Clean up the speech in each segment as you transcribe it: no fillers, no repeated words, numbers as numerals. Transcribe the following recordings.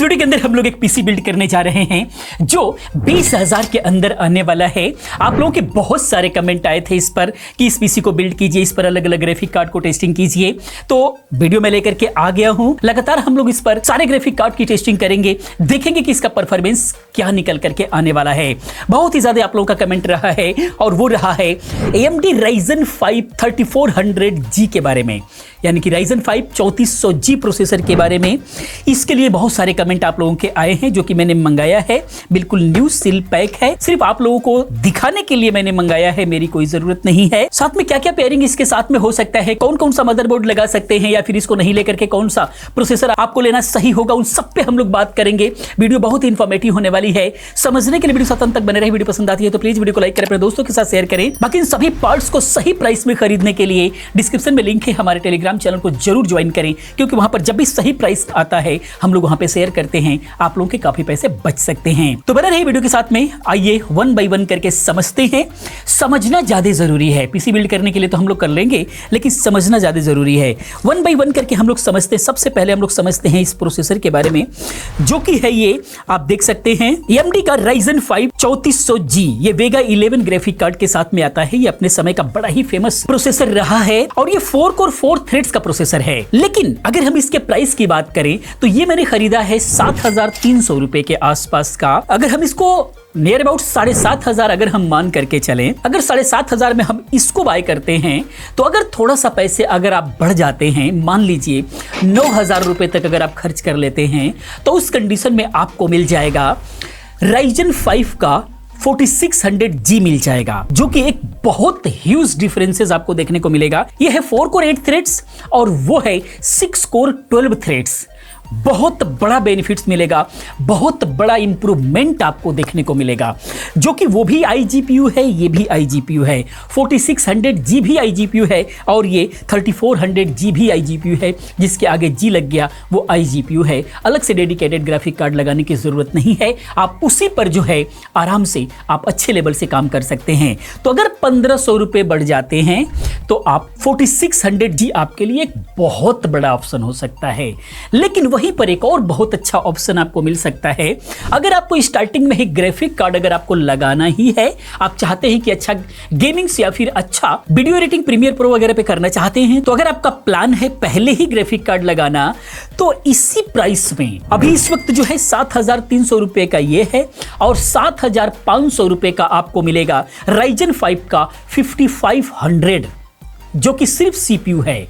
Video के अंदर हम लोग एक पीसी बिल्ड करने जा रहे हैं जो 20,000 के अंदर आने वाला है। आप लोगों के बहुत सारे कमेंट आए थे इस पर कि इस पीसी को बिल्ड कीजिए, इस पर अलग अलग ग्राफिक कार्ड को टेस्टिंग कीजिए, तो वीडियो में लेकर के आ गया हूं। लगातार हम लोग इस पर सारे ग्राफिक कार्ड की टेस्टिंग करेंगे, देखेंगे कि इसका परफॉर्मेंस क्या निकल करके आने वाला है। बहुत ही ज्यादा आप लोगों का कमेंट रहा है और वो रहा है AMD Ryzen 5 3400G के बारे में, यानी कि Ryzen 5 3400G प्रोसेसर के बारे में। इसके लिए बहुत सारे कमेंट आप लोगों के आए हैं जो कि मैंने मंगाया है, बिल्कुल न्यू सील पैक है, सिर्फ आप लोगों को दिखाने के लिए मैंने मंगाया है, मेरी कोई जरूरत नहीं है। साथ में क्या क्या पेयरिंग इसके साथ में हो सकता है, कौन कौन सा मदरबोर्ड लगा सकते हैं या फिर इसको नहीं लेकर के कौन सा प्रोसेसर आपको लेना सही होगा, उन सब पे हम लोग बात करेंगे। वीडियो बहुत ही इंफॉर्मेटिव होने वाली है, समझने के लिए वीडियो साथ अंत तक बने रहे। वीडियो पसंद आती है तो प्लीज वीडियो को लाइक करें, अपने दोस्तों के साथ शेयर करें। बाकी इन सभी पार्ट्स को सही प्राइस में खरीदने के लिए डिस्क्रिप्शन में लिंक है, हमारे टेलीग्राम चैनल को जरूर ज्वाइन करें, क्योंकि वहां पर जब भी सही प्राइस आता है हम लोग वहां पे शेयर करते हैं, आप लोगों के काफी पैसे बच सकते हैं। तो बने रहिए वीडियो के साथ में, आइए वन बाय वन करके समझते हैं। समझना ज्यादा जरूरी है, पीसी बिल्ड करने के लिए तो हम लोग कर लेंगे, लेकिन समझना ज्यादा जरूरी है। वन बाय वन करके हम लोग समझते हैं। सबसे पहले हम लोग समझते हैं इस प्रोसेसर के बारे में, जो कि है ये आप देख सकते हैं AMD का Ryzen 5 3400G। ये Vega 11 ग्राफिक कार्ड के साथ में आता है। ये अपने समय का बड़ा ही फेमस प्रोसेसर रहा है और ये 4 कोर 4 थ्रेड्स का प्रोसेसर है। लेकिन अगर हम इसके प्राइस की बात करें तो ये मैंने खरीदा है 7,300 रुपए के आसपास का। अगर हम इसको नियर अबाउट 7,500 अगर हम मान करके चलें, अगर 7,500 में हम इसको बाय करते हैं तो अगर थोड़ा सा पैसे अगर आप बढ़ जाते हैं, मान लीजिए 9,000 रुपए तक अगर आप खर्च कर लेते हैं, तो उस कंडीशन में आपको मिल जाएगा Ryzen 5 का 4600G मिल जाएगा, जो कि एक बहुत ह्यूज डिफरेंसेस आपको देखने को मिलेगा। यह है 4 कोर 8 थ्रेड्स और वो है 6 कोर 12 थ्रेड्स। बहुत बड़ा बेनिफिट्स मिलेगा, बहुत बड़ा इंप्रूवमेंट आपको देखने को मिलेगा, जो कि वो भी iGPU है, ये भी iGPU है, 4600G भी iGPU है और ये 3400G भी iGPU है। जिसके आगे G लग गया वो iGPU है। अलग से डेडिकेटेड ग्राफिक कार्ड लगाने की जरूरत नहीं है, आप उसी पर जो है आराम से आप अच्छे लेवल से काम कर सकते हैं। तो अगर 1,500 रुपए बढ़ जाते हैं तो आप 4600G आपके लिए एक बहुत बड़ा ऑप्शन हो सकता है। लेकिन वहीं पर एक और बहुत अच्छा ऑप्शन आपको मिल सकता है। अगर आपको स्टार्टिंग में ही ग्राफिक कार्ड अगर आपको लगाना ही है, आप चाहते हैं कि अच्छा गेमिंग या फिर अच्छा वीडियो एडिटिंग प्रीमियर प्रो वगैरह पे करना चाहते हैं, तो अगर आपका प्लान है पहले ही ग्राफिक कार्ड लगाना, तो इसी प्राइस में अभी इस वक्त जो है 7,300 रुपए का ये है और 7,500 रुपए का आपको मिलेगा Ryzen 5 का 5500, जो कि सिर्फ CPU है।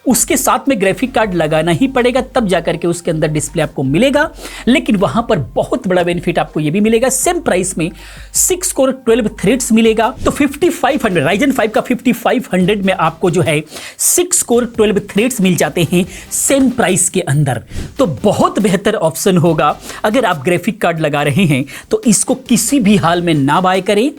उसके साथ में ग्राफिक कार्ड लगाना ही पड़ेगा, तब जाकर के उसके अंदर डिस्प्ले आपको मिलेगा। लेकिन वहां पर बहुत बड़ा बेनिफिट आपको यह भी मिलेगा, सेम प्राइस में 6 कोर 12 थ्रेड्स मिलेगा। तो 5500 Ryzen 5 का 5500 में आपको जो है 6 कोर 12 थ्रेड्स मिल जाते हैं सेम प्राइस के अंदर। तो बहुत बेहतर ऑप्शन होगा। अगर आप ग्राफिक कार्ड लगा रहे हैं तो इसको किसी भी हाल में ना बाय करें,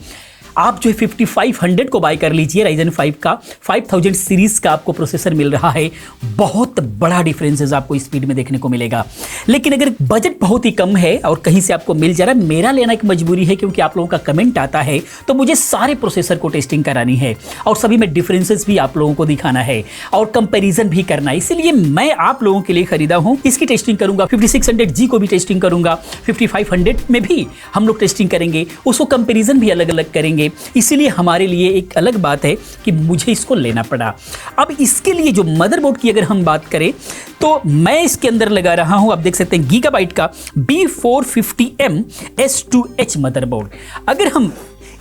आप जो है 5500 को बाय कर लीजिए। Ryzen 5 का 5000 सीरीज का आपको प्रोसेसर मिल रहा है, बहुत बड़ा डिफरेंसेस आपको स्पीड में देखने को मिलेगा। लेकिन अगर बजट बहुत ही कम है और कहीं से आपको मिल जा रहा है, मेरा लेना एक मजबूरी है, क्योंकि आप लोगों का कमेंट आता है तो मुझे सारे प्रोसेसर को टेस्टिंग करानी है और सभी में डिफरेंसेस भी आप लोगों को दिखाना है और कंपेरिजन भी करना है। इसलिए मैं आप लोगों के लिए खरीदा हूं, इसकी टेस्टिंग करूंगा, 5600G को भी टेस्टिंग करूंगा, 5500 में भी हम लोग टेस्टिंग करेंगे, उसको कंपेरिजन भी अलग अलग करेंगे। इसीलिए हमारे लिए एक अलग बात है कि मुझे इसको लेना पड़ा। अब इसके लिए जो मदरबोर्ड की अगर हम बात करें तो मैं इसके अंदर लगा रहा हूं, आप देख सकते हैं गीगाबाइट का B450M S2H मदरबोर्ड। अगर हम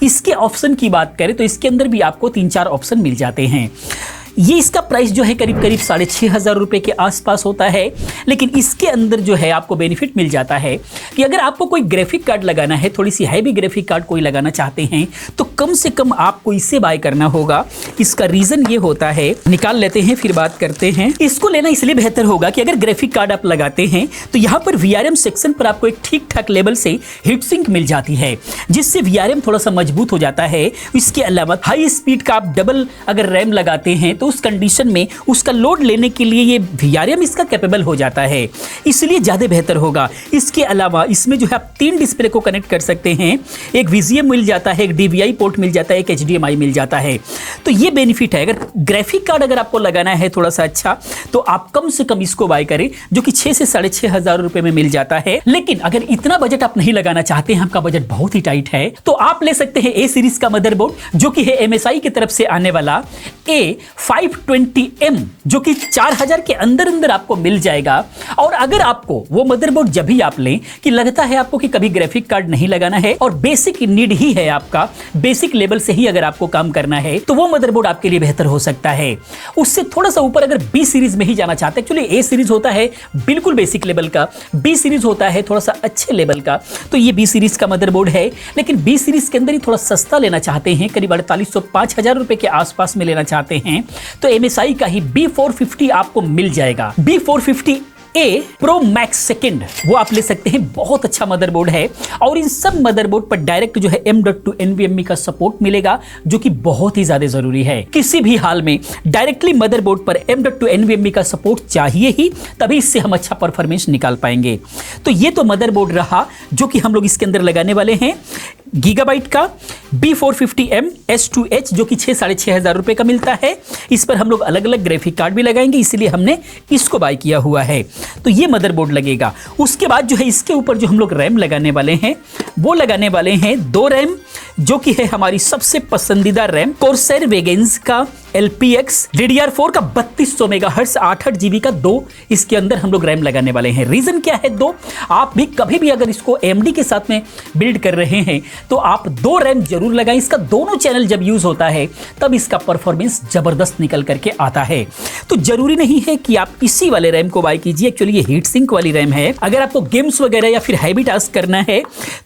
इसके ऑप्शन की बात करें तो इसके अंदर भी आपको 3-4 ऑप्शन मिल जाते हैं। ये इसका प्राइस जो है करीब करीब 6,500 रुपए के आसपास होता है। लेकिन इसके अंदर जो है आपको बेनिफिट मिल जाता है कि अगर आपको कोई ग्राफिक कार्ड लगाना है, थोड़ी सी हैवी ग्राफिक कार्ड कोई लगाना चाहते हैं, तो कम से कम आपको इसे बाय करना होगा। इसका रीजन ये होता है, निकाल लेते हैं फिर बात करते हैं। इसको लेना इसलिए बेहतर होगा कि अगर ग्राफिक कार्ड आप लगाते हैं तो यहाँ पर VRM सेक्शन पर आपको एक ठीक ठाक लेवल से हीट सिंक मिल जाती है, जिससे VRM थोड़ा सा मजबूत हो जाता है। इसके अलावा हाई स्पीड का आप डबल अगर रैम लगाते हैं तो तो उस कंडीशन में उसका लोड लेने के लिए ये VRM इसका कैपेबल हो जाता है, इसलिए ज़्यादा बेहतर होगा। इसके अलावा इसमें जो है आप 3 डिस्प्ले को कनेक्ट कर सकते हैं, एक VGA मिल जाता है, एक DVI पोर्ट मिल जाता है, एक HDMI मिल जाता है। तो ये बेनिफिट है। अगर ग्राफिक कार्ड अगर आपको लगाना है थोड़ा सा अच्छा, तो आप कम से कम इसको बाय करें, जो कि 6 से 6,500 रुपए में मिल जाता है। लेकिन अगर इतना बजट आप नहीं लगाना चाहते हैं, आपका बजट बहुत ही टाइट है, तो आप ले सकते हैं A सीरीज का मदरबोर्ड, जो कि है MSI की तरफ से आने वाला A520M, जो कि 4,000 के अंदर अंदर आपको मिल जाएगा। और अगर आपको वो मदरबोर्ड जब भी आप लें कि लगता है आपको कि कभी ग्राफिक कार्ड नहीं लगाना है और बेसिक नीड ही है, आपका बेसिक लेवल से ही अगर आपको काम करना है, तो वो मदरबोर्ड आपके लिए बेहतर हो सकता है। उससे थोड़ा सा ऊपर अगर B सीरीज में ही जाना चाहते हैं, एक्चुअली A सीरीज होता है बिल्कुल बेसिक लेवल का, B सीरीज होता है थोड़ा सा अच्छे लेवल का, तो ये B सीरीज का मदरबोर्ड है। लेकिन B सीरीज के अंदर ही थोड़ा सस्ता लेना चाहते हैं, करीब 4,500-5,000 रुपए के आसपास में लेना चाहते हैं, तो MSI का ही B450 आपको मिल जाएगा। B450 A Pro Max second वो आप ले सकते हैं, बहुत अच्छा मदरबोर्ड है। और इन सब मदरबोर्ड पर डायरेक्ट जो है M.2 NVMe का सपोर्ट मिलेगा, जो कि बहुत ही ज्यादा जरूरी है। किसी भी हाल में डायरेक्टली मदरबोर्ड पर M.2 NVMe का सपोर्ट चाहिए ही, तभी इससे हम अच्छा परफॉर्मेंस निकाल पाएंगे। तो ये तो मदरबोर्ड रहा जो कि हम लोग इसके अंदर लगाने वाले हैं, गीगाबाइट का B450M S2H, जो कि 6,500 रुपए का मिलता है। इस पर हम लोग अलग अलग ग्राफिक कार्ड भी लगाएंगे, इसीलिए हमने इसको बाय किया हुआ है। तो ये मदरबोर्ड लगेगा। उसके बाद जो है इसके ऊपर जो हम लोग रैम लगाने वाले हैं, वो लगाने वाले हैं 2 रैम, जो कि है हमारी सबसे पसंदीदा रैम Corsair Vengeance का LPX DDR4 का 3200 मेगाहर्ट्ज 8 GB का 2 इसके अंदर हम लोग रैम लगाने वाले हैं। रीजन क्या है 2? आप भी कभी भी अगर इसको AMD के साथ में बिल्ड कर रहे हैं, तो आप 2 रैम जरूर लगाएं। इसका दोनों चैनल जब यूज होता है, तब इसका परफॉर्मेंस जबरदस्त निकल करके आता है। तो जरूरी नहीं है कि आप इसी वाले रैम को बाय कीजिए, एक्चुअली ये हीट सिंक वाली रैम है। अगर आपको गेम्स वगैरह या फिर हैवी टास्क करना है,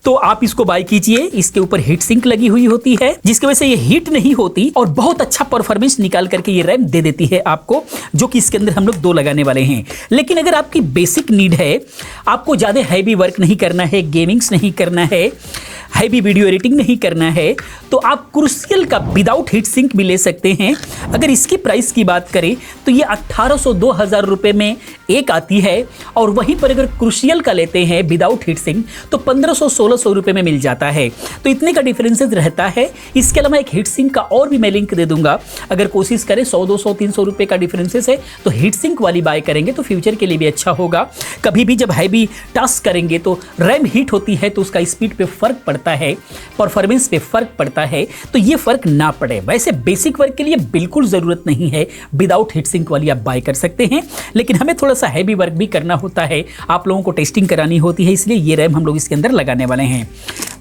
तो आप इसको बाय कीजिए। इसके ऊपर हीट सिंक लगी हुई होती है, जिसकी वजह से ये हीट नहीं होती और बहुत अच्छा परफॉर्मेंस निकाल करके ये रैम दे देती है आपको, जो कि इसके अंदर हम लोग 2 लगाने वाले हैं। लेकिन अगर आपकी बेसिक नीड है, आपको ज्यादा हैवी वर्क नहीं करना है, गेमिंग्स नहीं करना है, हैवी वीडियो एडिटिंग नहीं करना है, तो आप क्रूसियल का विदाउट हीट सिंक भी ले सकते हैं। अगर इसकी प्राइस की बात करें, तो ये 1,800-2,000 रुपए में एक आती है, और वहीं पर अगर क्रूसियल का लेते हैं विदाउट हीट सिंक, तो 1,500-1,600 रुपए में मिल जाता है। तो इतने का डिफरेंसेस रहता है। इसके अलावा एक हीट सिंक का और भी मैं लिंक दे दूंगा। अगर कोशिश करें 100-200-300 रुपए का डिफरेंसेस है, तो हीट सिंक वाली बाय करेंगे तो फ्यूचर के लिए भी अच्छा होगा। कभी भी जब हैवी टास्क करेंगे तो रैम हीट होती है, तो उसका स्पीड पे फर्क पड़ता है, परफॉर्मेंस पे फर्क पड़ता है, तो ये फर्क ना पड़े। वैसे बेसिक वर्क के लिए बिल्कुल जरूरत नहीं है, विदाउट हीट सिंक वाली आप बाय कर सकते हैं। लेकिन हमें थोड़ा सा हैवी वर्क भी करना होता है, आप लोगों को टेस्टिंग करानी होती है, इसलिए ये रैम हम लोग इसके अंदर लगाने वाले हैं।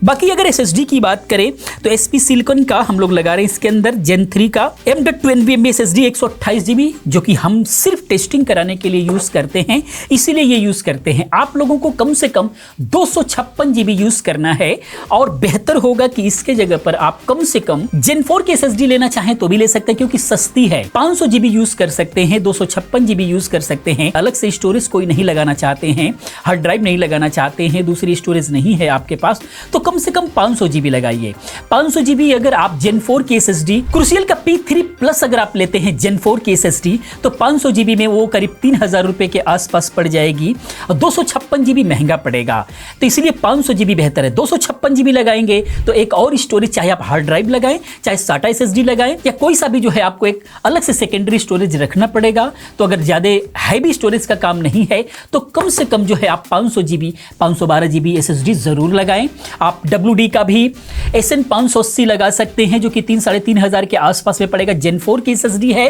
बाकी अगर SSD की बात करें, तो SP सिलिकॉन का हम लोग लगा रहे हैं इसके अंदर Gen 3 का M.2 NVMe SSD 128 GB, जो कि हम सिर्फ टेस्टिंग कराने के लिए यूज करते हैं, इसीलिए ये यूज करते हैं। आप लोगों को कम से कम 256 GB यूज करना है, और बेहतर होगा कि इसके जगह पर आप कम से कम Gen 4 की SSD लेना चाहें तो भी ले सकते हैं, क्योंकि सस्ती है। 500 GB यूज कर सकते हैं, 256 GB यूज कर सकते हैं। अलग से स्टोरेज कोई नहीं लगाना चाहते हैं, हार्ड ड्राइव नहीं लगाना चाहते हैं, दूसरी स्टोरेज नहीं है आपके पास, तो कम से कम 500 GB लगाइए। 500 GB अगर आप Gen 4 की SSD क्रूसियल का P3 प्लस अगर आप लेते हैं Gen 4 की SSD, तो 500 GB में वो करीब 3,000 रुपए के आसपास पड़ जाएगी, और 256 GB महंगा पड़ेगा। तो इसलिए 500 GB बेहतर है। 256 GB लगाएंगे तो एक और स्टोरेज, चाहे आप हार्ड ड्राइव लगाएं, चाहे SATA SSD लगाएं, या कोई सा भी जो है आपको एक अलग से सेकेंडरी स्टोरेज रखना पड़ेगा। तो अगर ज्यादा हैवी स्टोरेज का काम नहीं है, तो कम से कम जो है आप 500 GB 512 GB SSD जरूर लगाएं। आप WD का भी SN 580 लगा सकते हैं, जो कि 3,500 के आसपास में पड़ेगा। Gen 4 की SSD है,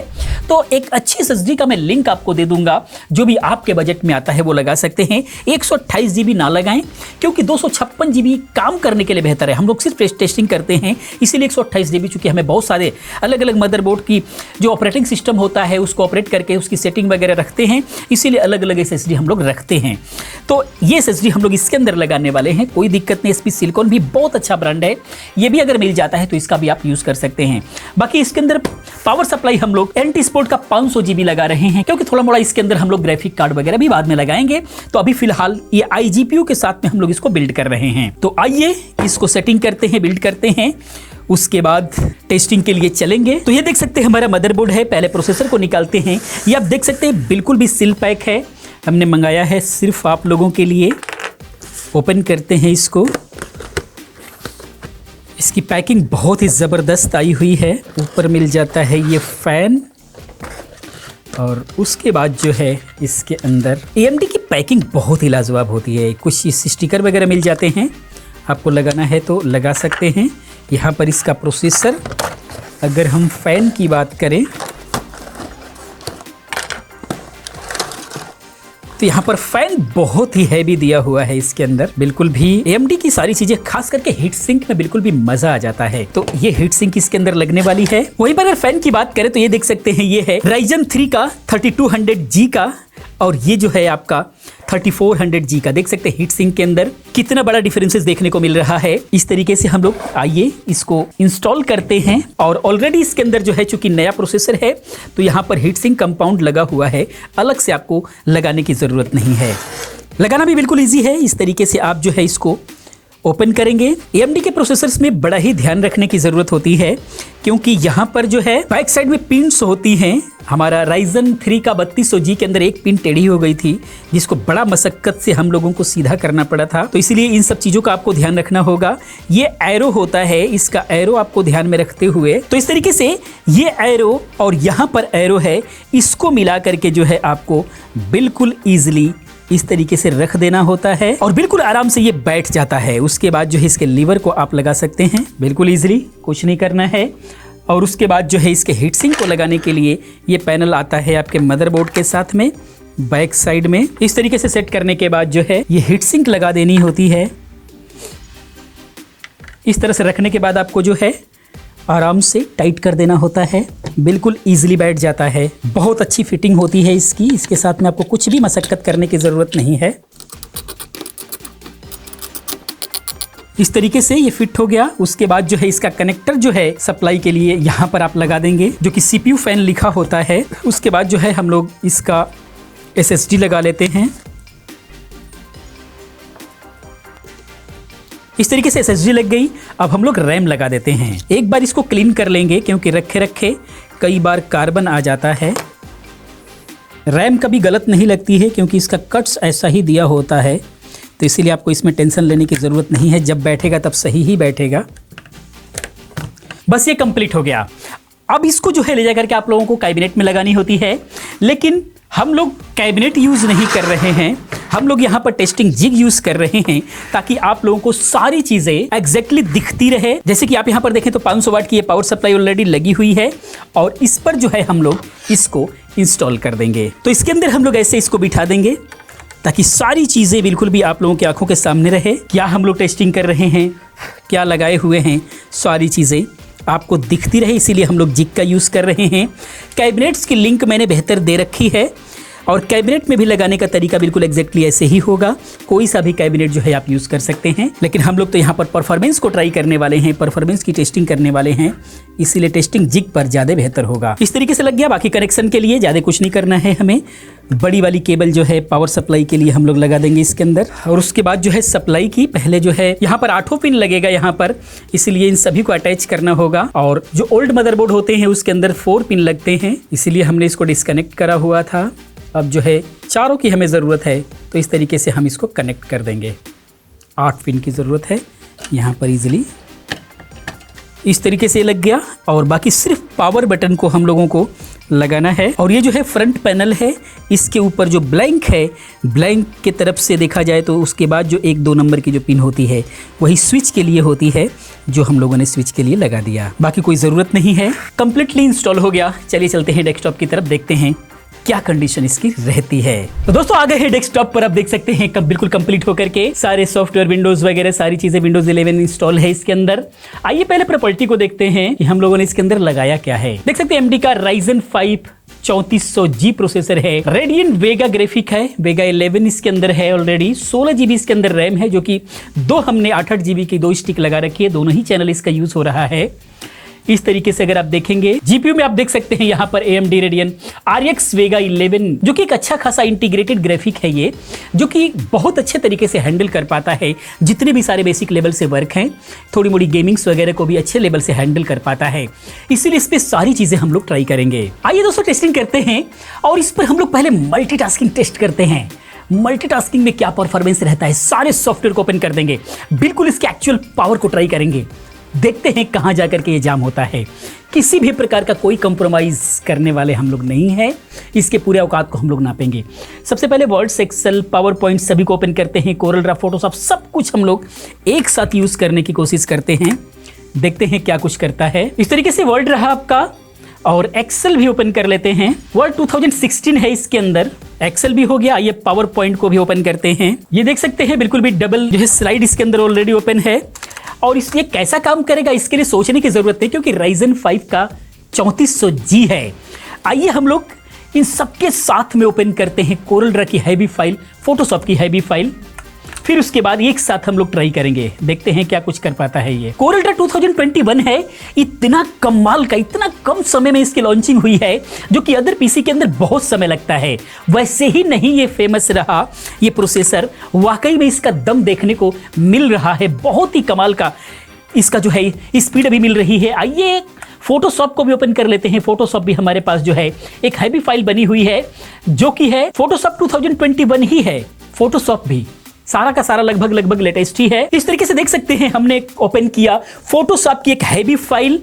तो एक अच्छी SSD का मैं लिंक आपको दे दूंगा, जो भी आपके बजट में आता है वो लगा सकते हैं। 128 GB ना लगाएं, क्योंकि 256 GB काम करने के लिए बेहतर है। हम लोग सिर्फ टेस्टिंग करते हैं, इसीलिए 128 GB, चूंकि हमें बहुत सारे अलग अलग मदरबोर्ड की जो ऑपरेटिंग सिस्टम होता है उसको ऑपरेट करके उसकी सेटिंग वगैरह रखते हैं, इसीलिए अलग अलग SSD हम लोग रखते हैं। तो ये SSD हम लोग इसके अंदर लगाने वाले हैं, कोई दिक्कत नहीं। SP सिलिकॉन भी बहुत अच्छा ब्रांड है, ये भी अगर मिल जाता है तो इसका भी आप यूज कर सकते हैं। बाकी इसके अंदर पावर सप्लाई हम लोग NT Sport का 500 GB लगा रहे हैं, क्योंकि थोड़ा मोड़ा इसके अंदर हम लोग ग्राफिक कार्ड वगैरह भी बाद में लगाएंगे। तो अभी फिलहाल ये iGPU के साथ में हम लोग इसको बिल्ड कर रहे हैं। तो आइए इसको सेटिंग करते हैं, बिल्ड करते हैं। उसके बाद टेस्टिंग के लिए चलेंगे। तो ये देख सकते हैं हमारा मदरबोर्ड है। पहले प्रोसेसर को निकालते हैं। ये आप देख सकते हैं बिल्कुल भी सील पैक है, हमने मंगाया है सिर्फ आप लोगों के लिए। ओपन करते हैं इसको। इसकी पैकिंग बहुत ही ज़बरदस्त आई हुई है। ऊपर मिल जाता है ये फ़ैन और उसके बाद जो है इसके अंदर AMD की पैकिंग बहुत ही लाजवाब होती है। कुछ इस स्टिकर वगैरह मिल जाते हैं, आपको लगाना है तो लगा सकते हैं। यहाँ पर इसका प्रोसेसर, अगर हम फ़ैन की बात करें तो यहाँ पर फैन बहुत ही हैवी दिया हुआ है इसके अंदर। बिल्कुल भी AMD की सारी चीजें, खास करके हीट सिंक में बिल्कुल भी मजा आ जाता है। तो ये हीट सिंक इसके अंदर लगने वाली है। वहीं पर अगर फैन की बात करें तो ये देख सकते हैं ये है Ryzen 3 का 3200G का, और ये जो है आपका 3400G का। देख सकते हैं हीट सिंक के अंदर कितना बड़ा डिफरेंसेस देखने को मिल रहा है। इस तरीके से हम लोग आइए इसको इंस्टॉल करते हैं। और ऑलरेडी इसके अंदर जो है चूंकि नया प्रोसेसर है तो यहाँ पर हीट सिंक कंपाउंड लगा हुआ है, अलग से आपको लगाने की ज़रूरत नहीं है। लगाना भी बिल्कुल ईजी है। इस तरीके से आप जो है इसको ओपन करेंगे। AMD के प्रोसेसर्स में बड़ा ही ध्यान रखने की ज़रूरत होती है, क्योंकि यहाँ पर जो है बैक साइड में पिन्स होती हैं। हमारा Ryzen 3 का 3200G के अंदर एक पिन टेढ़ी हो गई थी, जिसको बड़ा मशक्कत से हम लोगों को सीधा करना पड़ा था। तो इसीलिए इन सब चीज़ों का आपको ध्यान रखना होगा। ये एरो होता है, इसका एरो आपको ध्यान में रखते हुए, तो इस तरीके से ये एरो और यहाँ पर एरो है, इसको मिला करके जो है आपको बिल्कुल ईजिली इस तरीके से रख देना होता है और बिल्कुल आराम से ये बैठ जाता है। उसके बाद जो है इसके लीवर को आप लगा सकते हैं बिल्कुल ईजिली, कुछ नहीं करना है। और उसके बाद जो है इसके हीट सिंक को लगाने के लिए ये पैनल आता है आपके मदरबोर्ड के साथ में बैक साइड में। इस तरीके से सेट करने के बाद जो है ये हीट सिंक लगा देनी होती है। इस तरह से रखने के बाद आपको जो है आराम से टाइट कर देना होता है, बिल्कुल ईजिली बैठ जाता है। बहुत अच्छी फिटिंग होती है इसकी। इसके साथ में आपको कुछ भी मशक्कत करने की ज़रूरत नहीं है। इस तरीके से ये फिट हो गया। उसके बाद जो है इसका कनेक्टर जो है सप्लाई के लिए यहाँ पर आप लगा देंगे, जो कि CPU फैन लिखा होता है। उसके बाद जो है हम लोग इसका SSD लगा लेते हैं। इस तरीके से SSD लग गई। अब हम लोग रैम लगा देते हैं। एक बार इसको क्लीन कर लेंगे, क्योंकि रखे रखे कई बार कार्बन आ जाता है। रैम कभी गलत नहीं लगती है, क्योंकि इसका कट्स ऐसा ही दिया होता है, तो इसीलिए आपको इसमें टेंशन लेने की ज़रूरत नहीं है। जब बैठेगा तब सही ही बैठेगा। बस ये कंप्लीट हो गया। अब इसको जो है ले जाकर के आप लोगों को कैबिनेट में लगानी होती है, लेकिन हम लोग कैबिनेट यूज़ नहीं कर रहे हैं। हम लोग यहाँ पर टेस्टिंग जिग यूज़ कर रहे हैं, ताकि आप लोगों को सारी चीज़ें एग्जैक्टली दिखती रहे। जैसे कि आप यहाँ पर देखें तो 500 वाट की ये पावर सप्लाई ऑलरेडी लगी हुई है, और इस पर जो है हम लोग इसको इंस्टॉल कर देंगे। तो इसके अंदर हम लोग ऐसे इसको बिठा देंगे, ताकि सारी चीज़ें बिल्कुल भी आप लोगों की आंखों के सामने रहे। क्या हम लोग टेस्टिंग कर रहे हैं, क्या लगाए हुए हैं, सारी चीज़ें आपको दिखती रहे, इसीलिए हम लोग जिग का यूज़ कर रहे हैं। कैबिनेट्स की लिंक मैंने बेहतर दे रखी है, और कैबिनेट में भी लगाने का तरीका बिल्कुल एग्जैक्टली ऐसे ही होगा। कोई सा भी कैबिनेट जो है आप यूज़ कर सकते हैं, लेकिन हम लोग तो यहाँ पर परफॉर्मेंस को ट्राई करने वाले हैं, परफॉर्मेंस की टेस्टिंग करने वाले हैं, इसीलिए टेस्टिंग जिग पर ज़्यादा बेहतर होगा। इस तरीके से लग गया। बाकी कनेक्शन के लिए ज़्यादा कुछ नहीं करना है हमें। बड़ी वाली केबल जो है पावर सप्लाई के लिए हम लोग लगा देंगे इसके अंदर, और उसके बाद जो है सप्लाई की पहले जो है यहाँ पर 8 पिन लगेगा यहाँ पर, इसीलिए इन सभी को अटैच करना होगा। और जो ओल्ड मदरबोर्ड होते हैं उसके अंदर 4 पिन लगते हैं, इसीलिए हमने इसको डिस्कनेक्ट करा हुआ था। अब जो है 4 की हमें ज़रूरत है, तो इस तरीके से हम इसको कनेक्ट कर देंगे। 8 पिन की ज़रूरत है यहाँ पर ईजिली। इस तरीके से लग गया, और बाकी सिर्फ पावर बटन को हम लोगों को लगाना है। और ये जो है फ्रंट पैनल है, इसके ऊपर जो ब्लैंक है, ब्लैंक के तरफ से देखा जाए तो उसके बाद जो 1-2 नंबर की जो पिन होती है वही स्विच के लिए होती है, जो हम लोगों ने स्विच के लिए लगा दिया। बाकी कोई ज़रूरत नहीं है। कंप्लीटली इंस्टॉल हो गया। चलिए चलते हैं डेस्कटॉप की तरफ, देखते हैं क्या कंडीशन इसकी रहती है। तो दोस्तों आ गए हैं डेस्कटॉप पर। आप देख सकते हैं कब बिल्कुल कंप्लीट होकर के सारे सॉफ्टवेयर, विंडोज वगैरह सारी चीजें विंडोज 11 इंस्टॉल है इसके अंदर। आइए पहले प्रॉपर्टी को देखते हैं कि हम लोगों ने इसके अंदर लगाया क्या है। देख सकते हैं AMD का Ryzen 5 3400G प्रोसेसर है। रेडियन वेगा ग्राफिक है, वेगा 11 इसके अंदर है ऑलरेडी। 16 GB इसके अंदर रैम है, जो कि हमने 8-8 GB की 2 स्टिक लगा रखी है, दोनों ही चैनल इसका यूज हो रहा है। इस तरीके से अगर आप देखेंगे जीपीयू में आप देख सकते हैं यहाँ पर AMD Radeon RX Vega 11 जो कि एक अच्छा खासा इंटीग्रेटेड ग्राफिक है ये, जो कि बहुत अच्छे तरीके से हैंडल कर पाता है जितने भी सारे बेसिक लेवल से वर्क हैं, थोड़ी मोड़ी गेमिंग्स वगैरह को भी अच्छे लेवल से हैंडल कर पाता है। इसीलिए इस पर सारी चीजें हम लोग ट्राई करेंगे। आइए दोस्तों टेस्टिंग करते हैं और इस पर हम लोग पहले मल्टीटास्किंग टेस्ट करते हैं। मल्टीटास्किंग में क्या परफॉर्मेंस रहता है, सारे सॉफ्टवेयर को ओपन कर देंगे, बिल्कुल इसके एक्चुअल पावर को ट्राई करेंगे, देखते हैं कहां जाकर के ये जाम होता है। किसी भी प्रकार का कोई कंप्रोमाइज करने वाले हम लोग नहीं है, इसके पूरे औकात को हम लोग नापेंगे। सबसे पहले वर्ड, एक्सेल, पावर पॉइंट सभी को ओपन करते हैं, कोरल ड्रा, फोटोशॉप सब कुछ हम लोग एक साथ यूज करने की कोशिश करते हैं, देखते हैं क्या कुछ करता है। इस तरीके से वर्ड रहा आपका और एक्सेल भी ओपन कर लेते हैं। वर्ड 2016 है इसके अंदर, एक्सेल भी हो गया। ये पावर पॉइंट को भी ओपन करते हैं, ये देख सकते हैं बिल्कुल भी डबल जो है स्लाइड इसके अंदर ऑलरेडी ओपन है। और इसलिए कैसा काम करेगा इसके लिए सोचने की जरूरत है, क्योंकि Ryzen 5 का 3400G है। आइए हम लोग इन सबके साथ में ओपन करते हैं कोरल ड्रा की हैवी फाइल, फोटोशॉप की हैवी फाइल, फिर उसके बाद एक साथ हम लोग ट्राई करेंगे, देखते हैं क्या कुछ कर पाता है ये। कोरल ड्रा 2021 है, इतना कमाल का, इतना कम समय में इसकी लॉन्चिंग हुई है, जो कि अदर पीसी के अंदर बहुत समय लगता है। वैसे ही नहीं ये फेमस रहा ये प्रोसेसर, वाकई में इसका दम देखने को मिल रहा है, बहुत ही कमाल का इसका जो है स्पीड अभी मिल रही है। आइए फोटोशॉप को भी ओपन कर लेते हैं। फोटोशॉप भी हमारे पास जो है एक हैवी फाइल बनी हुई है, जो कि है फोटोशॉप 2021 ही है। फोटोशॉप भी सारा का सारा लगभग लेटेस्ट ही है। इस तरीके से देख सकते हैं हमने ओपन किया फोटोशॉप की एक हैवी फाइल।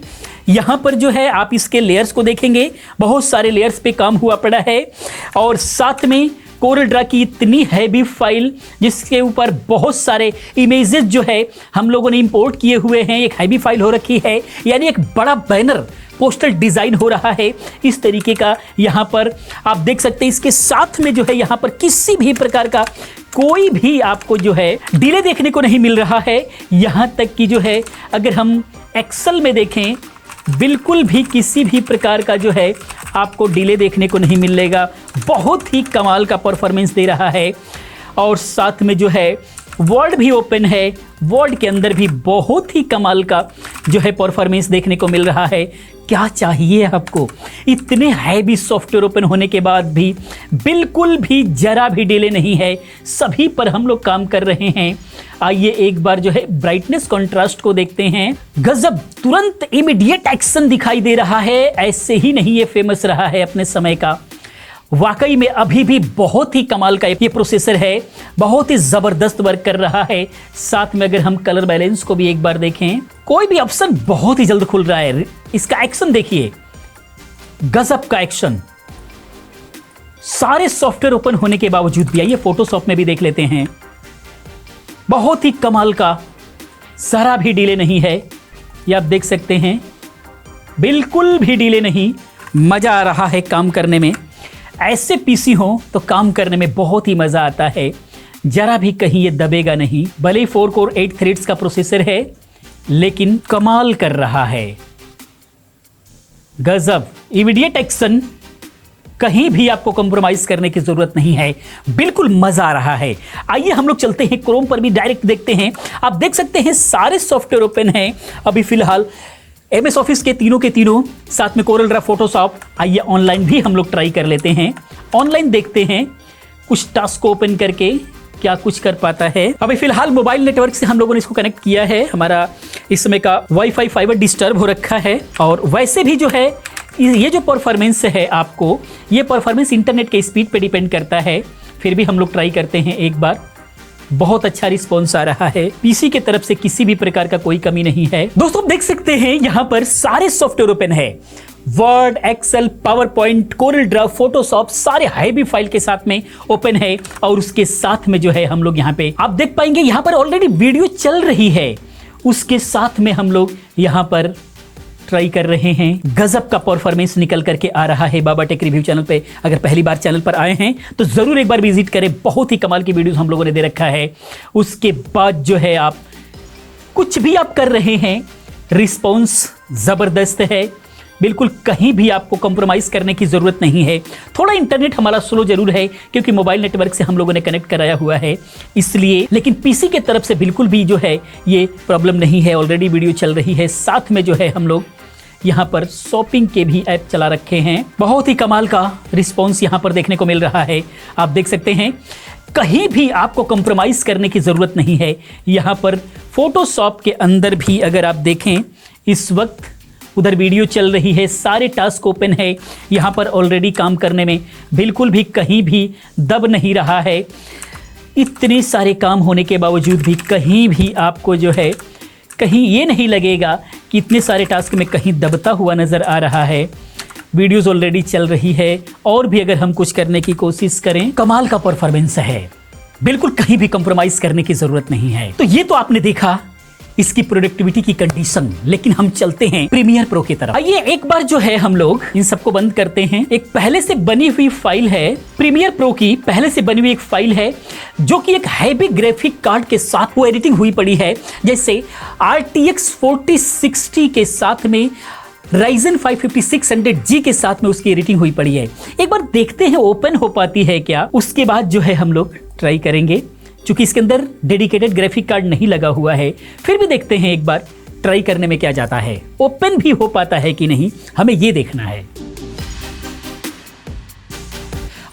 यहां पर जो है आप इसके लेयर्स को देखेंगे, बहुत सारे लेयर्स पे काम हुआ पड़ा है, और साथ में कोरल ड्रा की इतनी हैवी फाइल जिसके ऊपर बहुत सारे इमेजेस जो है हम लोगों ने इंपोर्ट किए हुए हैं, एक हैवी फाइल हो रखी है, यानी एक बड़ा बैनर पोस्टर डिजाइन हो रहा है इस तरीके का। यहाँ पर आप देख सकते हैं इसके साथ में जो है यहाँ पर किसी भी प्रकार का कोई भी आपको जो है डिले देखने को नहीं मिल रहा है। यहाँ तक कि जो है अगर हम एक्सेल में देखें, बिल्कुल भी किसी भी प्रकार का जो है आपको डिले देखने को नहीं मिलेगा, बहुत ही कमाल का परफॉर्मेंस दे रहा है। और साथ में जो है वर्ड भी ओपन है, वर्ड के अंदर भी बहुत ही कमाल का जो है परफॉर्मेंस देखने को मिल रहा है। क्या चाहिए आपको, इतने हैवी सॉफ्टवेयर ओपन होने के बाद भी बिल्कुल भी जरा भी डिले नहीं है, सभी पर हम लोग काम कर रहे हैं। आइए एक बार जो है ब्राइटनेस कंट्रास्ट को देखते हैं, गजब, तुरंत इमीडिएट एक्शन दिखाई दे रहा है। ऐसे ही नहीं ये फेमस रहा है अपने समय का, वाकई में अभी भी बहुत ही कमाल का ये प्रोसेसर है, बहुत ही जबरदस्त वर्क कर रहा है। साथ में अगर हम कलर बैलेंस को भी एक बार देखें, कोई भी ऑप्शन बहुत ही जल्द खुल रहा है। इसका एक्शन देखिए, गजब का एक्शन, सारे सॉफ्टवेयर ओपन होने के बावजूद भी। आइए फोटोशॉप में भी देख लेते हैं, बहुत ही कमाल का, जरा भी डिले नहीं है, ये आप देख सकते हैं, बिल्कुल भी डिले नहीं। मजा आ रहा है काम करने में, ऐसे पीसी हो तो काम करने में बहुत ही मजा आता है, जरा भी कहीं ये दबेगा नहीं। भले ही 4 कोर 8 थ्रेड्स का प्रोसेसर है, लेकिन कमाल कर रहा है, गजब, इमीडिएट एक्शन, कहीं भी आपको कॉम्प्रोमाइज करने की जरूरत नहीं है, बिल्कुल मजा आ रहा है। आइए हम लोग चलते हैं क्रोम पर भी डायरेक्ट देखते हैं। आप देख सकते हैं सारे सॉफ्टवेयर ओपन हैं अभी फिलहाल, MS ऑफिस के तीनों, साथ में कोरल ड्रा, फोटोशॉप। आइए ऑनलाइन भी हम लोग ट्राई कर लेते हैं, ऑनलाइन देखते हैं कुछ टास्क को ओपन करके क्या कुछ कर पाता है। अभी फिलहाल मोबाइल नेटवर्क से हम लोगों ने इसको कनेक्ट किया है, हमारा इस समय का वाईफाई फाइबर डिस्टर्ब हो रखा है। और वैसे भी जो है ये जो परफॉर्मेंस है आपको, ये परफॉर्मेंस इंटरनेट के स्पीड पे डिपेंड करता है। फिर भी हम लोग ट्राई करते हैं एक बार, बहुत अच्छा रिस्पॉन्स आ रहा है, पीसी की तरफ से किसी भी प्रकार का कोई कमी नहीं है। दोस्तों देख सकते हैं यहाँ पर सारे सॉफ्टवेयर ओपन है, Word, Excel, PowerPoint, Corel Draw, Photoshop, सारे हैवी फाइल के साथ में ओपन है। और उसके साथ में जो है हम लोग यहाँ पे आप देख पाएंगे, यहाँ पर ऑलरेडी वीडियो चल रही है, उसके साथ में हम लोग यहाँ पर ट्राई कर रहे हैं। गजब का परफॉर्मेंस निकल करके आ रहा है बाबा टेक रिव्यू चैनल पे। अगर पहली बार चैनल पर आए हैं तो जरूर एक बार विजिट करें, बहुत ही कमाल की वीडियोस हम लोगों ने दे रखा है। उसके बाद जो है आप कुछ भी आप कर रहे हैं, रिस्पॉन्स जबरदस्त है, बिल्कुल कहीं भी आपको कॉम्प्रोमाइज करने की जरूरत नहीं है। थोड़ा इंटरनेट हमारा स्लो जरूर है, क्योंकि मोबाइल नेटवर्क से हम लोगों ने कनेक्ट कराया हुआ है इसलिए, लेकिन पीसी के तरफ से बिल्कुल भी जो है ये प्रॉब्लम नहीं है। ऑलरेडी वीडियो चल रही है, साथ में जो है हम लोग यहाँ पर शॉपिंग के भी ऐप चला रखे हैं। बहुत ही कमाल का रिस्पॉन्स यहाँ पर देखने को मिल रहा है। आप देख सकते हैं कहीं भी आपको कंप्रोमाइज करने की ज़रूरत नहीं है। यहाँ पर फोटोशॉप के अंदर भी अगर आप देखें, इस वक्त उधर वीडियो चल रही है, सारे टास्क ओपन है। यहाँ पर ऑलरेडी काम करने में बिल्कुल भी कहीं भी दब नहीं रहा है। इतने सारे काम होने के बावजूद भी कहीं भी आपको जो है कहीं ये नहीं लगेगा कि इतने सारे टास्क में कहीं दबता हुआ नज़र आ रहा है। वीडियोस ऑलरेडी चल रही है और भी अगर हम कुछ करने की कोशिश करें, कमाल का परफॉर्मेंस है। बिल्कुल कहीं भी कंप्रोमाइज़ करने की ज़रूरत नहीं है। तो ये तो आपने देखा इसकी प्रोडक्टिविटी की कंडीशन, लेकिन हम चलते हैं प्रीमियर प्रो की तरफ। आइए एक बार जो है हम लोग इन सबको बंद करते हैं। एक पहले से बनी हुई फाइल है प्रीमियर प्रो की, पहले से बनी हुई एक फाइल है जो कि एक हैवी ग्राफिक कार्ड के साथ वो एडिटिंग हुई पड़ी है। जैसे RTX 4060 के साथ में Ryzen 5 5600G के साथ में उसकी एडिटिंग हुई पड़ी है। एक बार देखते हैं ओपन हो पाती है क्या, उसके बाद जो है हम लोग ट्राई करेंगे। चूंकि इसके अंदर डेडिकेटेड ग्राफिक कार्ड नहीं लगा हुआ है, फिर भी देखते हैं एक बार ट्राई करने में क्या जाता है। ओपन भी हो पाता है कि नहीं, हमें ये देखना है।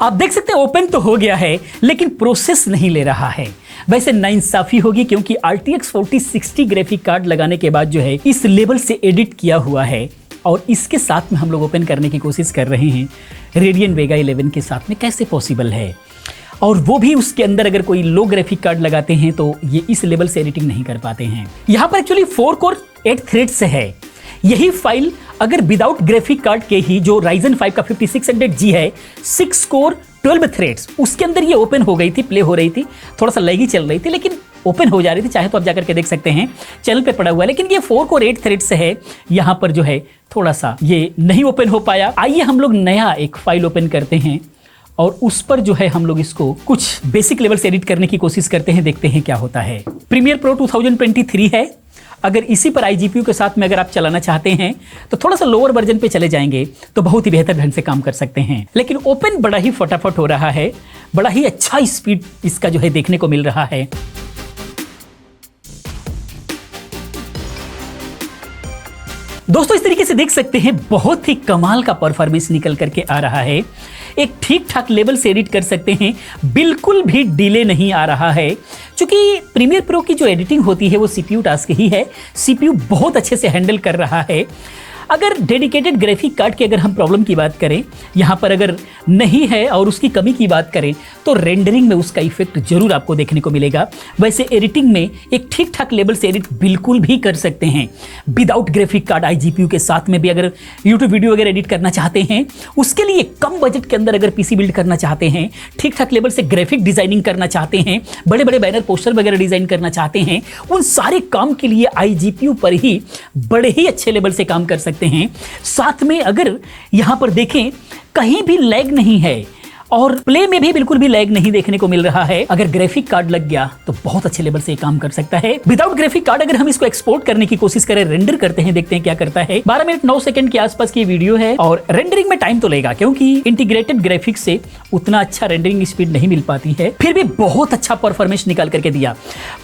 आप देख सकते हैं ओपन तो हो गया है लेकिन प्रोसेस नहीं ले रहा है। वैसे नाइंसाफी होगी क्योंकि RTX 4060 ग्राफिक कार्ड लगाने के बाद जो है इस लेवल से एडिट किया हुआ है और इसके साथ में हम लोग ओपन करने की कोशिश कर रहे हैं। Radeon Vega 11 के साथ में कैसे पॉसिबल है, और वो भी उसके अंदर अगर कोई लो ग्राफिक कार्ड लगाते हैं तो ये इस लेवल से एडिटिंग नहीं कर पाते हैं। यहाँ पर एक्चुअली 4 कोर 8 थ्रेड्स है। यही फाइल अगर विदाउट ग्राफिक कार्ड के ही जो Ryzen 5 का 5600G है, 6 कोर 12 थ्रेड्स, उसके अंदर ये ओपन हो गई थी, प्ले हो रही थी, थोड़ा सा लैगी चल रही थी लेकिन ओपन हो जा रही थी। चाहे तो आप जाकर के देख सकते हैं, चैनल पे पड़ा हुआ है। लेकिन ये 4 कोर 8 थ्रेड्स है, यहाँ पर जो है थोड़ा सा ये नहीं ओपन हो पाया। आइए हम लोग नया एक फाइल ओपन करते हैं और उस पर जो है हम लोग इसको कुछ बेसिक लेवल से एडिट करने की कोशिश करते हैं, देखते हैं क्या होता है। प्रीमियर प्रो 2023 है। अगर इसी पर iGPU के साथ में अगर आप चलाना चाहते हैं तो थोड़ा सा लोअर वर्जन पे चले जाएंगे तो बहुत ही बेहतर ढंग से काम कर सकते हैं। लेकिन ओपन बड़ा ही फटाफट हो रहा है, बड़ा ही अच्छा स्पीड इसका जो है देखने को मिल रहा है। दोस्तों इस तरीके से देख सकते हैं बहुत ही कमाल का परफॉर्मेंस निकल करके आ रहा है। एक ठीक ठाक लेवल से एडिट कर सकते हैं, बिल्कुल भी डिले नहीं आ रहा है। क्योंकि प्रीमियर प्रो की जो एडिटिंग होती है वो CPU टास्क ही है, CPU बहुत अच्छे से हैंडल कर रहा है। अगर डेडिकेटेड ग्राफिक कार्ड की अगर हम प्रॉब्लम की बात करें, यहाँ पर अगर नहीं है और उसकी कमी की बात करें तो रेंडरिंग में उसका इफेक्ट जरूर आपको देखने को मिलेगा। वैसे एडिटिंग में एक ठीक ठाक लेवल से एडिट बिल्कुल भी कर सकते हैं विदाउट ग्राफिक कार्ड। iGPU के साथ में भी अगर यूट्यूब वीडियो वगैरह एडिट करना चाहते हैं, उसके लिए कम बजट के अंदर अगर PC बिल्ड करना चाहते हैं, ठीक ठाक लेवल से ग्राफिक डिजाइनिंग करना चाहते हैं, बड़े बड़े बैनर पोस्टर वगैरह डिजाइन करना चाहते हैं, उन सारे काम के लिए iGPU पर ही बड़े ही अच्छे लेवल से काम कर सकते हैं। साथ में अगर यहां पर देखें कहीं भी लैग नहीं है और प्ले में भी बिल्कुल भी लैग नहीं देखने को मिल रहा है। अगर ग्राफिक कार्ड लग गया तो बहुत अच्छे लेवल से ये काम कर सकता है। विदाउट ग्राफिक कार्ड अगर हम इसको एक्सपोर्ट करने की कोशिश करें, रेंडर करते हैं, देखते हैं क्या करता है। 12 मिनट 9 सेकंड के आसपास की वीडियो है और रेंडरिंग में टाइम तो लेगा क्योंकि इंटीग्रेटेड ग्राफिक्स से उतना अच्छा रेंडरिंग स्पीड नहीं मिल पाती है। फिर भी बहुत अच्छा परफॉर्मेंस निकाल करके दिया।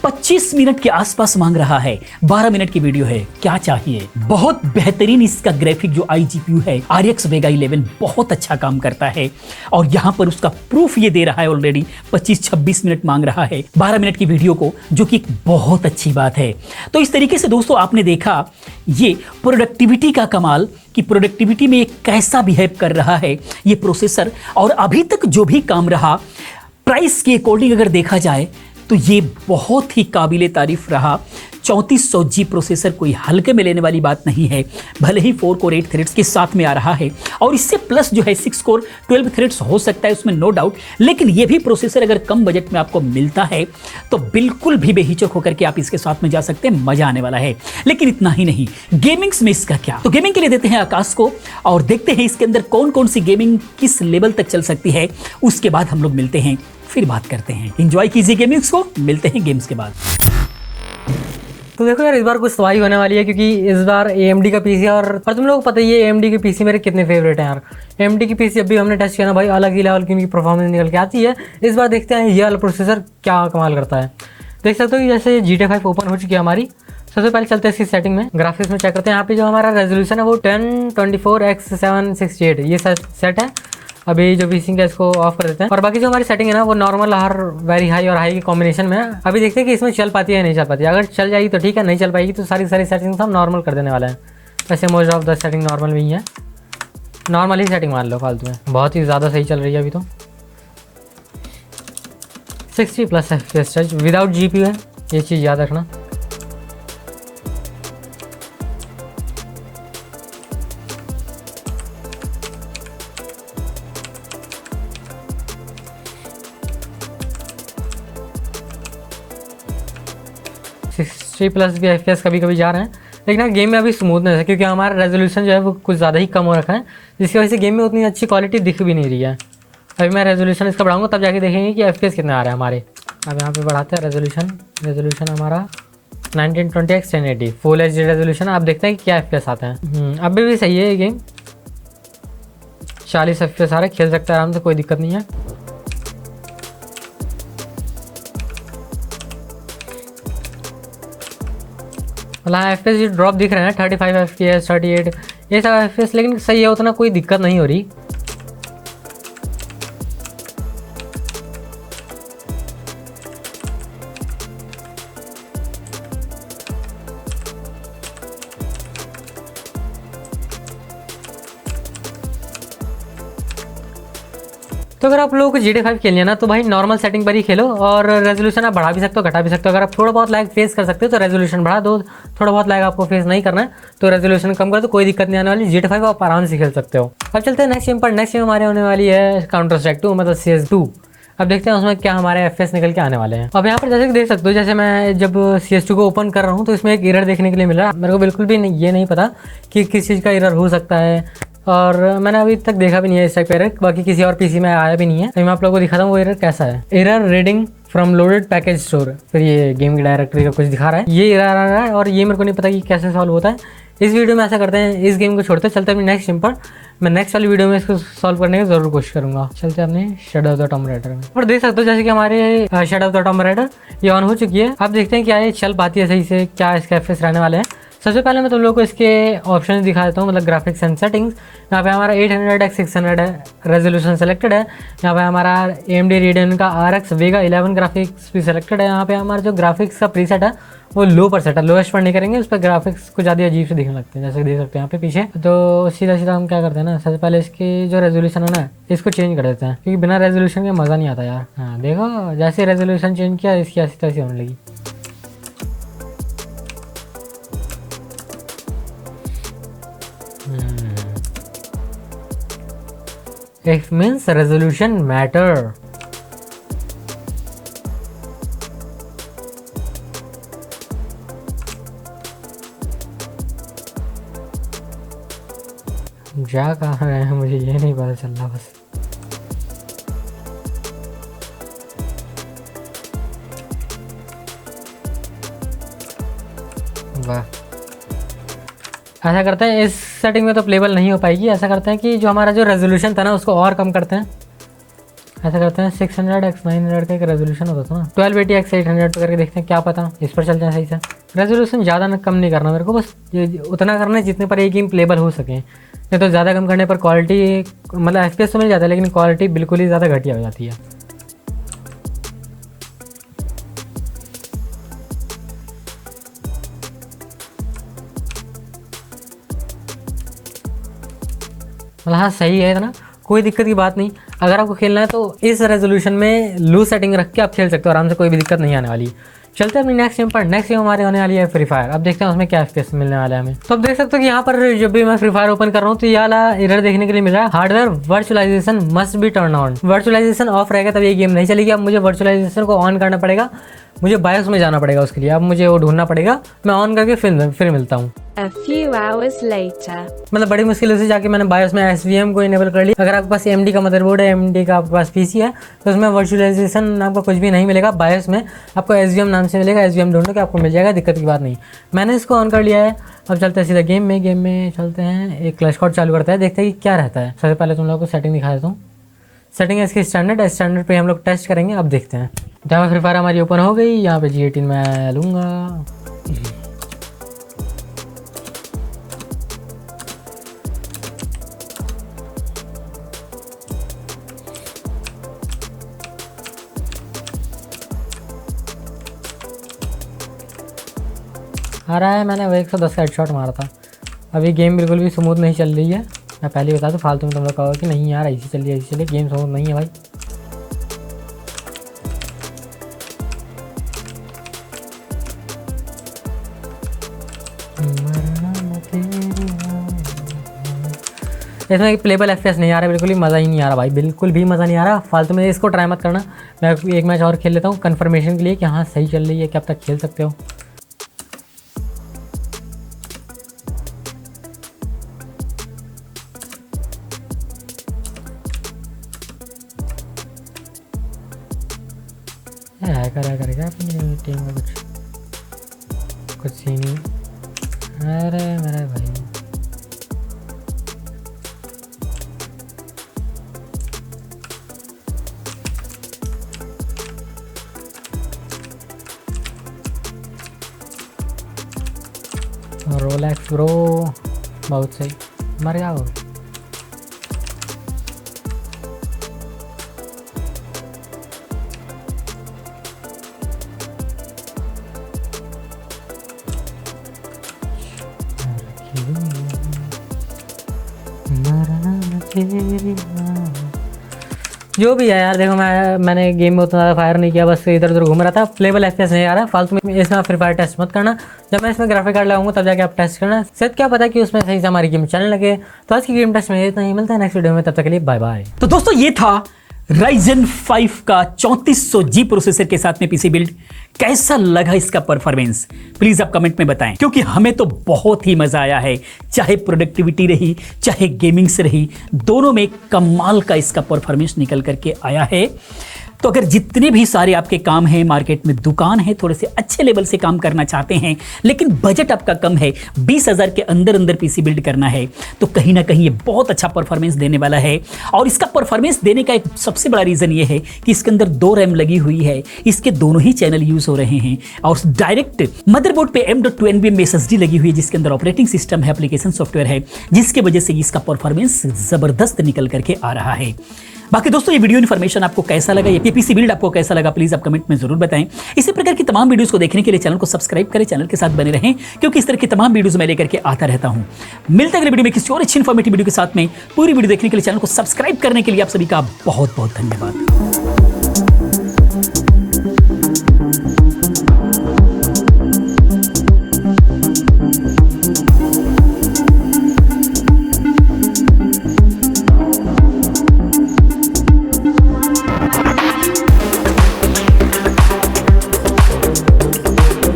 25 मिनट के आसपास मांग रहा है, 12 मिनट की वीडियो है, क्या चाहिए। बहुत बेहतरीन इसका ग्राफिक जो iGPU है RX Vega 11 बहुत अच्छा काम करता है और यहाँ पर उसका प्रूफ ये दे रहा है। ऑलरेडी 25-26 मिनट मांग रहा है 12 मिनट की वीडियो को, जो कि बहुत अच्छी बात है। तो इस तरीके से दोस्तों आपने देखा ये प्रोडक्टिविटी का कमाल कि प्रोडक्टिविटी में कैसा बिहेव कर रहा है ये प्रोसेसर। और अभी तक जो भी काम रहा प्राइस के अकॉर्डिंग अगर देखा जाए तो ये बहुत ही काबिले तारीफ रहा। 3400G प्रोसेसर कोई हल्के में लेने वाली बात नहीं है। भले ही 4 कोर 8 थ्रेड्स के साथ में आ रहा है और इससे प्लस जो है 6 कोर 12 थ्रेड्स हो सकता है, उसमें नो डाउट। लेकिन ये भी प्रोसेसर अगर कम बजट में आपको मिलता है तो बिल्कुल भी बेहिचक होकर के आप इसके साथ में जा सकते हैं, मजा आने वाला है। लेकिन इतना ही नहीं, गेमिंग्स में इसका क्या। तो गेमिंग के लिए देते हैं आकाश को और देखते हैं इसके अंदर कौन कौन सी गेमिंग किस लेवल तक चल सकती है। उसके बाद हम लोग मिलते हैं, फिर बात करते हैं। एंजॉय कीजिए गेमिंग्स को, मिलते हैं गेम्स के बाद। तो देखो यार, इस बार कुछ तबाही होने वाली है क्योंकि इस बार AMD का पीसी और तुम लोग को पता ही है AMD के पीसी मेरे कितने फेवरेट हैं यार। AMD की पीसी अभी हमने टेस्ट किया ना भाई, अलग ही लेवल की उनकी परफॉर्मेंस निकल के आती है। इस बार देखते हैं ये वाला प्रोसेसर क्या कमाल करता है। देख सकते हो कि जैसे GTA 5 ओपन हो चुकी है हमारी, सबसे पहले चलते हैं इसकी सेटिंग में, ग्राफिक्स में चेक करते हैं। यहाँ पे जो हमारा रेजोल्यूशन है वो 1024x768 ये सेट है। अभी जो वी सिंक है इसको ऑफ कर देते हैं और बाकी जो हमारी सेटिंग है ना वो नॉर्मल हर वेरी हाई और हाई के कॉम्बिनेशन में है। अभी देखते हैं कि इसमें चल पाती है या नहीं चल पाती है। अगर चल जाएगी तो ठीक है, नहीं चल पाएगी तो सारी सेटिंग्स हम नॉर्मल कर देने वाले हैं। वैसे most of the setting normal भी है, नॉर्मल ही सेटिंग मान लो फालतू में, बहुत ही ज़्यादा सही चल रही है अभी तो। 60+ FPS टच विदाउट GPU है, ये चीज़ याद रखना। प्लस भी FPS कभी कभी जा रहे हैं, लेकिन हाँ गेम में अभी स्मूथनेस है क्योंकि हमारा रेजोल्यूशन जो है वो कुछ ज़्यादा ही कम हो रखा है, जिसकी वजह से गेम में उतनी अच्छी क्वालिटी दिख भी नहीं रही है। अभी मैं रेजोल्यूशन इसका बढ़ाऊंगा तब जाके देखेंगे कि FPS कितने आ रहे हैं हमारे। अब यहाँ पे बढ़ाते हैं रेजोल्यूशन हमारा 1920x1080 फुल HD रेजोल्यूशन। आप देखते हैं कि क्या FPS आता है। अभी भी सही है ये गेम, 40 FPS आ रहा है, खेल सकता है आराम से, कोई दिक्कत नहीं है। मतलब FPS ड्रॉप दिख रहे हैं 35 FPS 38 ये सब FPS, लेकिन सही है, उतना कोई दिक्कत नहीं हो रही। तो अगर आप लोगों को GTA 5 खेलनी है ना तो भाई नॉर्मल सेटिंग पर ही खेलो और रेजोल्यूशन आप बढ़ा भी सकते हो घटा भी सकते हो। अगर आप थोड़ा बहुत लैग फेस कर सकते हो तो रेजोल्यूशन बढ़ा दो, थोड़ा बहुत लैग आपको फेस नहीं करना है तो रेजोल्यूशन कम कर दो, कोई दिक्कत नहीं आने वाली। GTA 5 आप आराम से खेल सकते हो। अब चलते हैं नेक्स्ट गेम पर। नेक्स्ट गेम हमारे होने वाली है काउंटर स्ट्राइक 2 मतलब CS2। अब देखते हैं उसमें क्या हमारे FPS निकल के आने वाले हैं। अब यहाँ पर जैसे कि देख सकते हो, जैसे मैं जब CS2 को ओपन कर रहा हूँ तो इसमें एक एरर देखने के लिए मिल रहा है। मेरे को बिल्कुल भी ये नहीं पता कि किस चीज़ का एरर हो सकता है और मैंने अभी तक देखा भी नहीं है इस टाइप का एरर, बाकी किसी और पीसी में आया भी नहीं है। तो मैं आप लोगों को दिखाता हूँ वो एरर कैसा है। Error reading from loaded package store, फिर ये गेम की डायरेक्टरी का कुछ दिखा रहा है, ये एरर आ रहा है और ये मेरे को नहीं पता कि कैसे सॉल्व होता है। इस वीडियो में ऐसा करते हैं, इस गेम को छोड़ते चलते हैं अपनी नेक्स्ट गेम पर। मैं नेक्स्ट वाली वीडियो में इसको सॉल्व करने की जरूर कोशिश करूंगा। चलते हैं अपने shadow of the Tom rider में और देख सकते हो जैसे कि हमारे shadow of the Tom rider ये ऑन हो चुकी है। आप देखते हैं क्या ये चल पाती है सही से, क्या इसके FPS रहने वाले हैं। सबसे पहले मैं तुम लोगों को इसके ऑप्शन दिखा देता हूँ, मतलब ग्राफिक्स एंड सेटिंग्स। यहाँ पे हमारा 800x600 है, रेजोल्यूशन सेलेक्टेड है। यहाँ पे हमारा AMD Radeon का RX Vega 11 ग्राफिक्स भी सेलेक्टेड है। यहाँ पे हमारा जो ग्राफिक्स का प्रीसेट है वो लो पर सेट है, लोएस्ट पर नहीं करेंगे, उस पर ग्राफिक्स कुछ ज़्यादा अजीब से दिखने लगते हैं, जैसे देख सकते हैं यहाँ पे पीछे। तो सीधा सीधा हम क्या करते हैं ना, सबसे पहले इसकी जो रेजोल्यूशन है ना इसको चेंज कर देते हैं, क्योंकि बिना रेजोल्यूशन के मज़ा नहीं आता यार। हाँ देखो जैसे रेजोल्यूशन चेंज किया इसकी ऐसी तैसी होने लगी। It means resolution matter. जा कहाँ रहे हैं मुझे ये नहीं पता चल रहा बस। वाह, ऐसा करते हैं, इस सेटिंग में तो प्लेबल नहीं हो पाएगी। ऐसा करते हैं कि जो हमारा जो रेजोल्यूशन था ना उसको और कम करते हैं। ऐसा करते हैं 600x900 का एक रेजोल्यूशन होता था ना, 1280x800 करके देखते हैं, क्या पता इस पर चल जाए सही से। रेजोल्यूशन ज़्यादा कम नहीं करना मेरे को, बस उतना करना है जितने पर एक गेम प्लेबल हो सके। नहीं तो ज़्यादा कम करने पर क्वालिटी मतलब FPS तो मिल जाता है लेकिन क्वालिटी बिल्कुल ही ज़्यादा घटिया हो जाती है। मतलब हाँ सही है ना, कोई दिक्कत की बात नहीं। अगर आपको खेलना है तो इस रेजोल्यूशन में लो सेटिंग रख के आप खेल सकते हो आराम से, कोई भी दिक्कत नहीं आने वाली। चलते हैं अपनी नेक्स्ट गेम पर। नेक्स्ट गेम हमारे होने वाली है फ्री फायर। अब देखते हैं उसमें क्या FPS मिलने वाला है हमें। तो अब देख सकते हो कि यहाँ पर जब भी मैं फ्री फायर ओपन कर रहा हूँ तो ये वाला एरर देखने के लिए मिल रहा है, hardware virtualization must be turn on. Virtualization off रहेगा तब ये गेम नहीं चलेगी। अब मुझे वर्चुअलाइजेशन को ऑन करना पड़ेगा, मुझे बायोस में जाना पड़ेगा उसके लिए। अब मुझे वो ढूंढना पड़ेगा, मैं ऑन करके फिर मिलता हूँ। A few hours later. मतलब बड़ी मुश्किल से जाके मैंने बायोस में SVM को इनेबल कर लिया। अगर आपके पास AMD का मदरबोर्ड है, AMD का आपके पास PC है तो उसमें वर्चुअलाइजेशन आपको कुछ भी नहीं मिलेगा। बायोस में आपको SVM नाम से मिलेगा, SVM ढूंढो कि आपको मिल जाएगा, दिक्कत की बात नहीं। मैंने इसको ऑन कर लिया है। अब चलते हैं सीधा गेम में चलते हैं। एक क्लैश स्क्वाड चालू करता है, देखते हैं कि क्या रहता है। सबसे पहले तुम लोगों को सेटिंग दिखा देता हूँ। सेटिंग है इसकी स्टैंडर्ड पे हम लोग टेस्ट करेंगे। अब देखते हैं। जहाँ फ्री फायर हमारी ओपन हो गई, यहाँ पे G18 मैं लूँगा। आ रहा है, मैंने वो 110 का हेडशॉट मारा था। अभी गेम बिल्कुल भी स्मूथ नहीं चल रही है, मैं पहले बता दूँ, फालतू में तुम लोग कहोगे कि नहीं यार ऐसी चल रही है, ऐसी चलिए, गेम स्मूथ नहीं है भाई। इसमें प्लेबल FPS नहीं आ रहा है, बिल्कुल भी मज़ा ही नहीं आ रहा भाई, बिल्कुल भी मज़ा नहीं आ रहा। फालतू में इसको ट्राई मत करना। मैं एक मैच और खेल लेता हूँ कंफर्मेशन के लिए कि हाँ सही चल रही है, कब तक खेल सकते हो। करेगा अपनी टीम में कुछ ही नहीं। अरे मेरे भाई रोलेक्स ब्रो, बहुत सही, मर गया वो। जो भी है यार, देखो मैंने गेम में उतना ज़्यादा फायर नहीं किया, बस इधर उधर घूम रहा था। प्लेबल FPS नहीं आ रहा है, फालतू में इसमें आप फ्री फायर टेस्ट मत करना। जब मैं इसमें ग्राफिक कार्ड लगाऊंगा तब जाके आप टेस्ट करना, शायद क्या पता कि उसमें सही से हमारी गेम चलने लगे। तो आज की गेम टेस्ट में इतना ही, मिलता है नेक्स्ट वीडियो में, तब तक के लिए बाय बाय। तो दोस्तों ये था Ryzen 5 का 3400G प्रोसेसर के साथ में पीसी बिल्ड। कैसा लगा इसका परफॉर्मेंस, प्लीज आप कमेंट में बताएं, क्योंकि हमें तो बहुत ही मजा आया है। चाहे प्रोडक्टिविटी रही, चाहे गेमिंग से रही, दोनों में कमाल का इसका परफॉर्मेंस निकल करके आया है। तो अगर जितने भी सारे आपके काम हैं, मार्केट में दुकान है, थोड़े से अच्छे लेवल से काम करना चाहते हैं, लेकिन बजट आपका कम है, 20,000 के अंदर अंदर पीसी बिल्ड करना है, तो कहीं ना कहीं ये बहुत अच्छा परफॉर्मेंस देने वाला है। और इसका परफॉर्मेंस देने का एक सबसे बड़ा रीज़न ये है कि इसके अंदर 2 रैम लगी हुई है, इसके दोनों ही चैनल यूज हो रहे हैं, और डायरेक्ट मदरबोर्ड पे M.2 NVMe SSD लगी हुई है, जिसके अंदर ऑपरेटिंग सिस्टम है, एप्लीकेशन सॉफ्टवेयर है, जिसकी वजह से इसका परफॉर्मेंस जबरदस्त निकल करके आ रहा है। बाकी दोस्तों ये वीडियो इन्फॉर्मेशन आपको कैसा लगा, ये पीसी बिल्ड आपको कैसा लगा, प्लीज आप कमेंट में जरूर बताएं। इसी प्रकार की तमाम वीडियोस को देखने के लिए चैनल को सब्सक्राइब करें, चैनल के साथ बने रहें, क्योंकि इस तरह की तमाम वीडियोस मैं लेकर के आता रहता हूं। मिलते हैं अगले वीडियो में किसी और अच्छी इन्फॉर्मेटिव वीडियो के साथ में। पूरी वीडियो देखने के लिए, चैनल को सब्सक्राइब करने के लिए आप सभी का बहुत बहुत धन्यवाद।